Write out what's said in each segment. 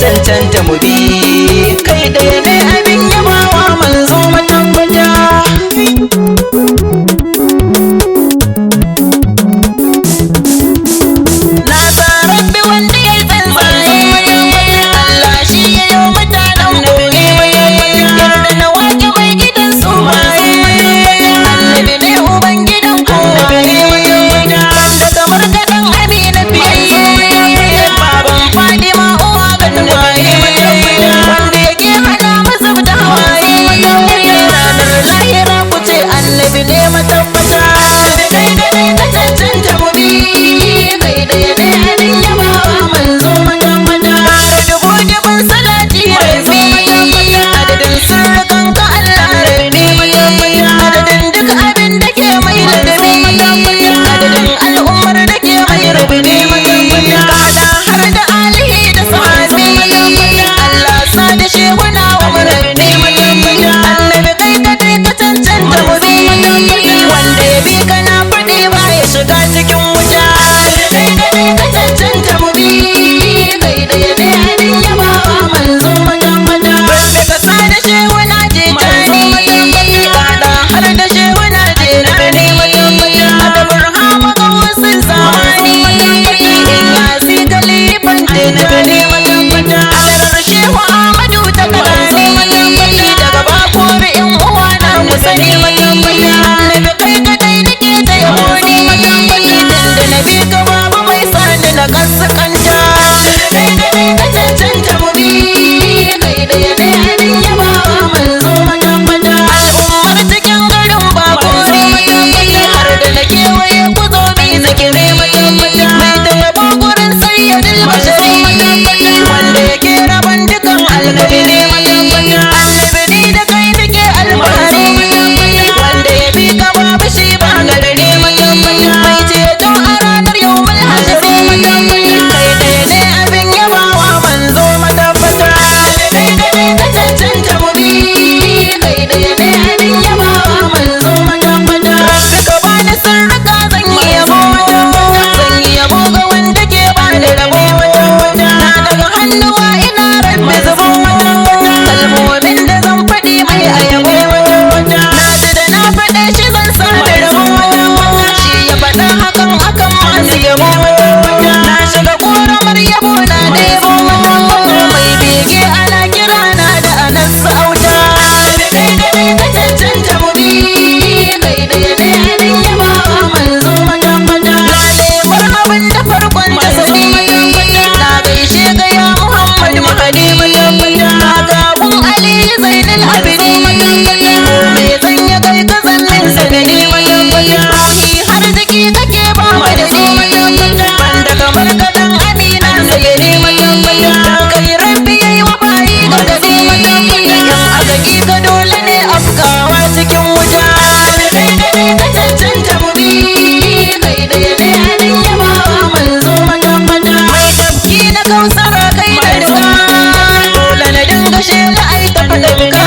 cancanta mu bi kai ɗaya ne abin yabawa manzo matabbata. Na san rabbi wanda ya tsantsare Allah shi ya yi mutanen gobe yarda na wake mai gidan su maye annabi ne uban gidan kowa wanda kamar kaɗan amina fiye baban Fadima uwa ganin waye wanda yake hana masa da hawaye ranar lahira ku ce annabi ne matabbata. Kai ka cancanta mu bi kai ɗaya ne abin yabawa manzo matabbata. Dubu dubun salati rabi adadin sirrikan ka Allah rabi adadin duk abin da ke mai ladabi adadin al'ummar da ke mai rabi kada har da alihi da sahabi Allah sa da shehuna wa murabi annabi kai ka cancanta mu bi wanda ya bi kana faɗi ba ya shiga cikin wuta. Kai ka cancanta mu bi kai ɗaya ne abin yabawa manzo matabbata. Wanda ka sa da shehuna je tani kada har da shehuna je rani aka burhama ga wasu zamani in ya si kalifan tijani alarar shehu Ahmadu ta karani daga bakori in uwa na musani annabi kai kadai nake ta yahudi da nabi ka babu mai sani na kaskanta. Kai ka cancanta mu bi kai ɗaya ne abin yabawa manzo matabbata. Al'ummar cikin garin bakori har da na kewaye ku zo mi zikiri mai da yabo gurin sayyidul bashari wanda yake raban dukan alkhairi annabi ni da kai nake alfahari wanda ya bi ka babu shi ba garari mai ceto a ranar yawmul hashari kai ɗaya ne abin yabawa manzo matabbata. Kai ka cancanta mu bi kai ɗaya ne abin yabawa manzo matabbata. Rabbi ka bani sirrika zan yi yabo ga wanda ke bani rabo na daga hannuwa ina rabbi zubo kalmomin da zan faɗi mai ayabo na ji da na faɗe shi zan sami rabo shi ya faɗa hakan akan masu yabo na shiga ƙoramar yabo na ɗebo mai bege ana kira na da anan sa'auta. Kai ka cancanta mu bi kai ɗaya ne abin yabawa manzo matabbata. Na lemar abin da farkon ta sani na gaishe ga ya Muhammad Mahadi na gabun Ali Zainul Abidin me sanya kai ka zannin sanadi ruhi har ziki kake ba mu da shi banda kamar kadan amina sayyidi dan kai rabbi yayi wafayi ga gadi yan agagi ka dole ne afkawa cikin wuta. Kai ka cancanta mu bi kai ɗaya ne abin yabawa manzo matabbata. Mai tafki na kausara kai da riga dole na dinga shela ai ta faɗinka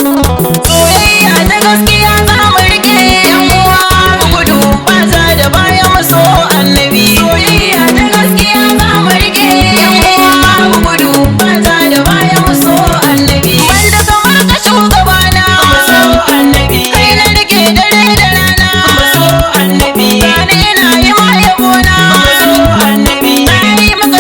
Soyayya ta gaskiya za mu rike yan uwa, mu gudu ba za da baya mu so annabi. Soyayya ta gaskiya za mu rike yan uwa, mu gudu ba za da baya mu so annabi. Wanda kamar ka shugabana mu so annabi, kai na rike dare da rana mu so annabi. Gani ina yi ma yabona mu so annabi, na yi maka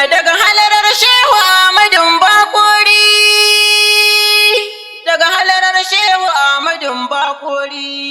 daga halarar Shehu Ahmadun Bakori, daga halarar Shehu Ahmadun Bakori.